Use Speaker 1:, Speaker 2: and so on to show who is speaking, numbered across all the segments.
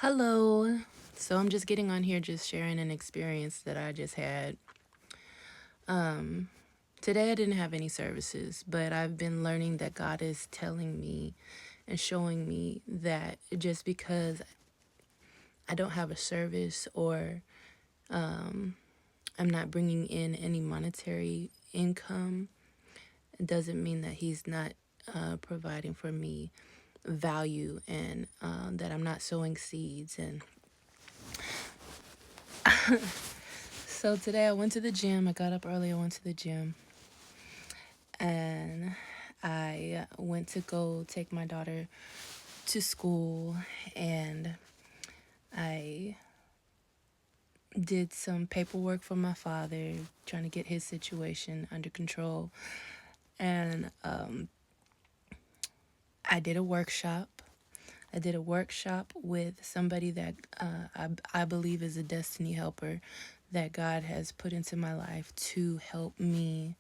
Speaker 1: Hello. So I'm just getting on here, just sharing an experience that I just had. Um, Today I didn't have any services, but I've been learning that God is telling me and showing me that just because I don't have a service or I'm not bringing in any monetary income, it doesn't mean that He's not providing for me value and that I'm not sowing seeds. And so today I went to the gym. I got up early. I went to the gym and I went to go take my daughter to school, and I did some paperwork for my father, trying to get his situation under control. And I did a workshop. I did a workshop with somebody that I believe is a destiny helper that God has put into my life to help me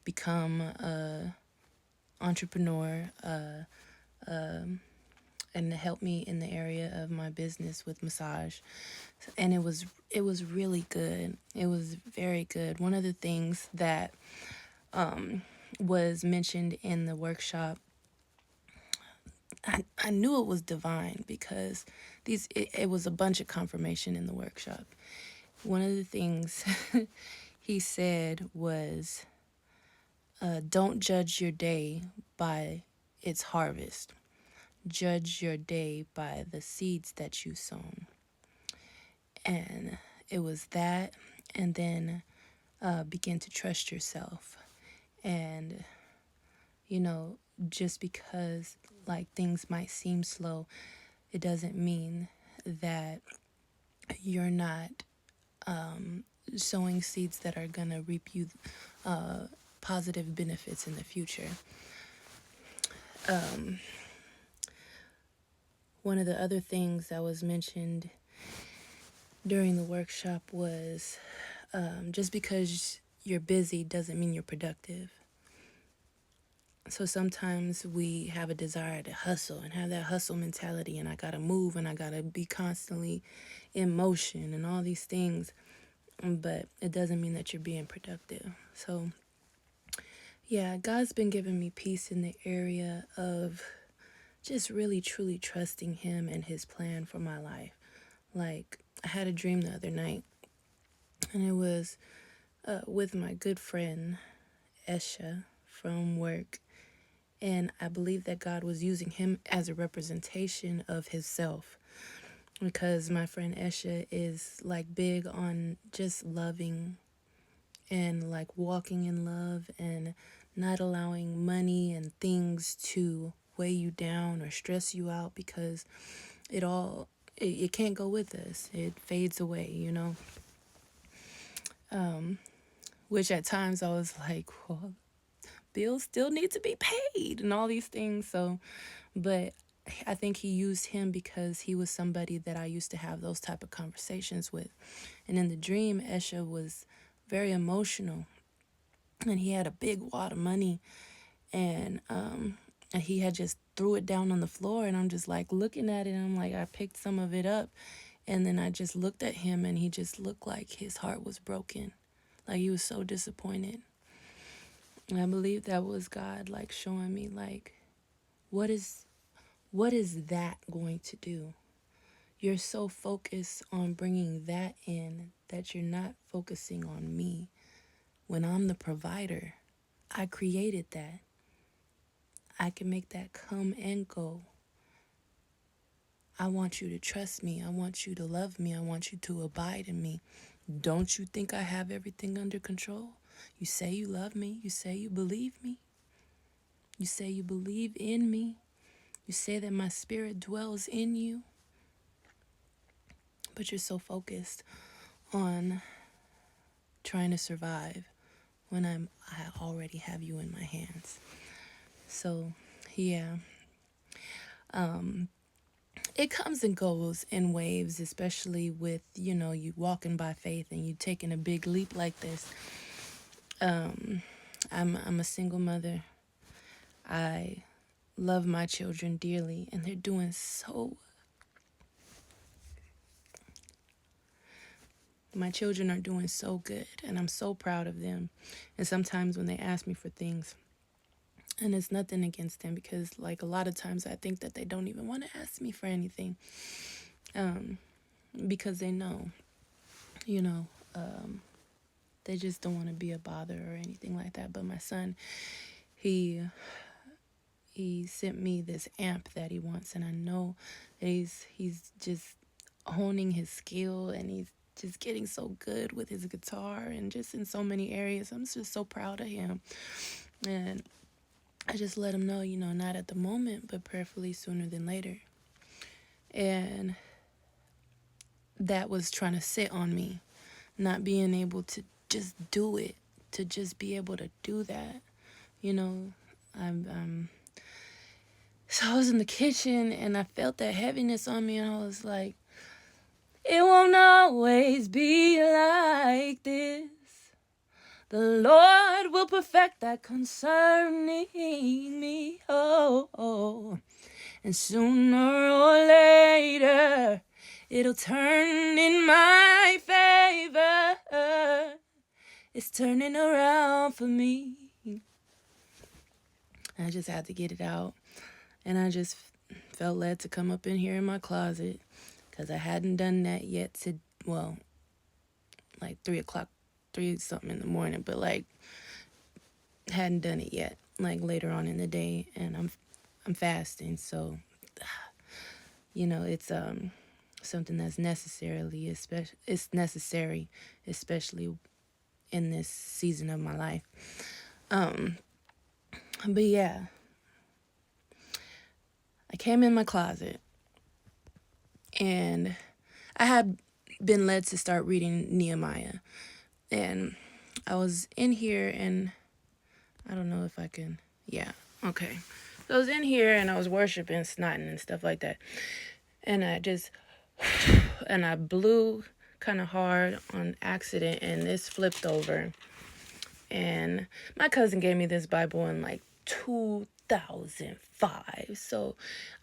Speaker 1: become a entrepreneur, and to help me in the area of my business with massage. And it was really good. It was very good. One of the things that was mentioned in the workshop, I knew it was divine because it was a bunch of confirmation in the workshop. One of the things he said was, don't judge your day by its harvest. Judge your day by the seeds that you sown. And it was that, and then begin to trust yourself. And, you know, just because like things might seem slow, it doesn't mean that you're not sowing seeds that are going to reap you positive benefits in the future. One of the other things that was mentioned during the workshop was just because you're busy doesn't mean you're productive. So sometimes we have a desire to hustle and have that hustle mentality, and I gotta move and I gotta be constantly in motion and all these things, but it doesn't mean that you're being productive. So yeah, God's been giving me peace in the area of just really truly trusting Him and His plan for my life. Like, I had a dream the other night, and it was with my good friend Esha from work. And I believe that God was using him as a representation of Himself, because my friend Esha is like big on just loving and like walking in love and not allowing money and things to weigh you down or stress you out, because it can't go with us. It fades away, which at times I was like, well, bills still need to be paid and all these things. So, but I think He used him because he was somebody that I used to have those type of conversations with. And in the dream, Esha was very emotional, and he had a big wad of money, and he had just threw it down on the floor, and I'm just like looking at it, and I'm like, I picked some of it up, and then I just looked at him, and he just looked like his heart was broken, like he was so disappointed. And I believe that was God like showing me like, what is that going to do? You're so focused on bringing that in that you're not focusing on me. When I'm the provider, I created that. I can make that come and go. I want you to trust me. I want you to love me. I want you to abide in me. Don't you think I have everything under control? You say you love me. You say you believe me. You say you believe in me. You say that my spirit dwells in you. But you're so focused on trying to survive when I already have you in my hands. So, yeah. It comes and goes in waves, especially with, you walking by faith and you taking a big leap like this. I'm a single mother. I love my children dearly, and they're doing so My children are doing so good, and I'm so proud of them. And sometimes when they ask me for things, and it's nothing against them, because like a lot of times I think that they don't even want to ask me for anything, because they know, you know, they just don't want to be a bother or anything like that. But my son, he sent me this amp that he wants, and I know that he's just honing his skill, and he's just getting so good with his guitar and just in so many areas. I'm just so proud of him. And I just let him know, not at the moment, but prayerfully sooner than later. And that was trying to sit on me, not being able to just do it, to just be able to do that. So I was in the kitchen and I felt that heaviness on me, and I was like, it won't always be like this. The Lord will perfect that concerning me. Oh. And sooner or later, it'll turn in my favor. It's turning around for me. I just had to get it out. And I just felt led to come up in here in my closet, because I hadn't done that yet like 3 something in the morning, but like hadn't done it yet, like later on in the day. And I'm fasting, so it's something that's it's necessary, especially in this season of my life. But yeah, I came in my closet and I had been led to start reading Nehemiah, and I was in here, and I don't know if I can, yeah, okay. So I was in here and I was worshiping, snotting and stuff like that, and I blew kind of hard on accident, and this flipped over. And my cousin gave me this Bible in like 2005. So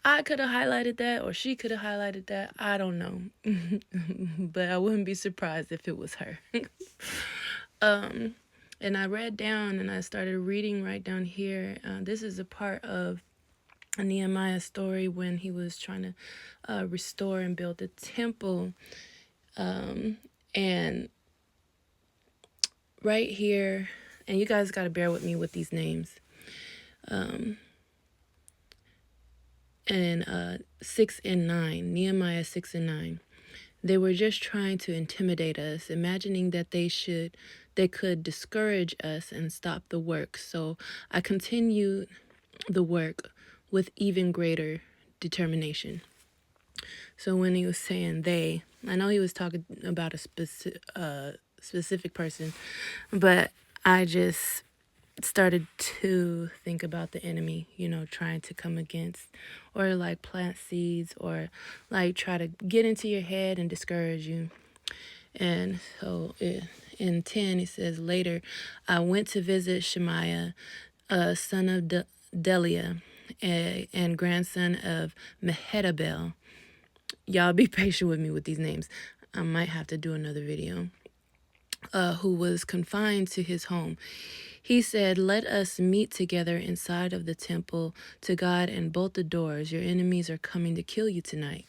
Speaker 1: I could have highlighted that, or she could have highlighted that. I don't know. But I wouldn't be surprised if it was her. And I read down, and I started reading right down here. This is a part of Nehemiah's story when he was trying to restore and build the temple. And right here, and you guys got to bear with me with these names. And 6 and 9, Nehemiah 6 and 9. They were just trying to intimidate us, imagining that they could discourage us and stop the work. So I continued the work with even greater determination. So when he was saying they, I know he was talking about a specific person, but I just started to think about the enemy, trying to come against, or like plant seeds, or like try to get into your head and discourage you. And so in 10, it says, later, I went to visit Shemaiah, son of Deliah, and grandson of Mehetabel. Y'all be patient with me with these names. I might have to do another video. Who was confined to his home. He said, let us meet together inside of the temple to God and bolt the doors. Your enemies are coming to kill you tonight.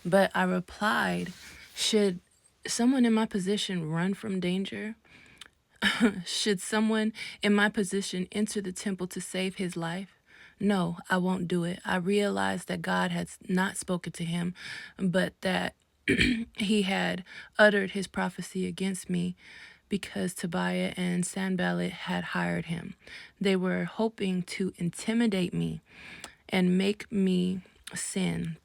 Speaker 1: But I replied, should someone in my position run from danger? Should someone in my position enter the temple to save his life? No, I won't do it. I realized that God had not spoken to him, but that he had uttered his prophecy against me because Tobiah and Sanballat had hired him. They were hoping to intimidate me and make me sin.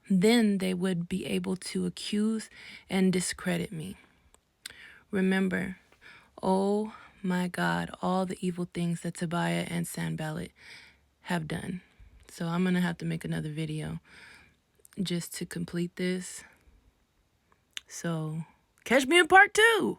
Speaker 1: Then they would be able to accuse and discredit me. Remember, oh my God, all the evil things that Tobiah and Sanballat have done. So I'm going to have to make another video just to complete this. So catch me in part 2.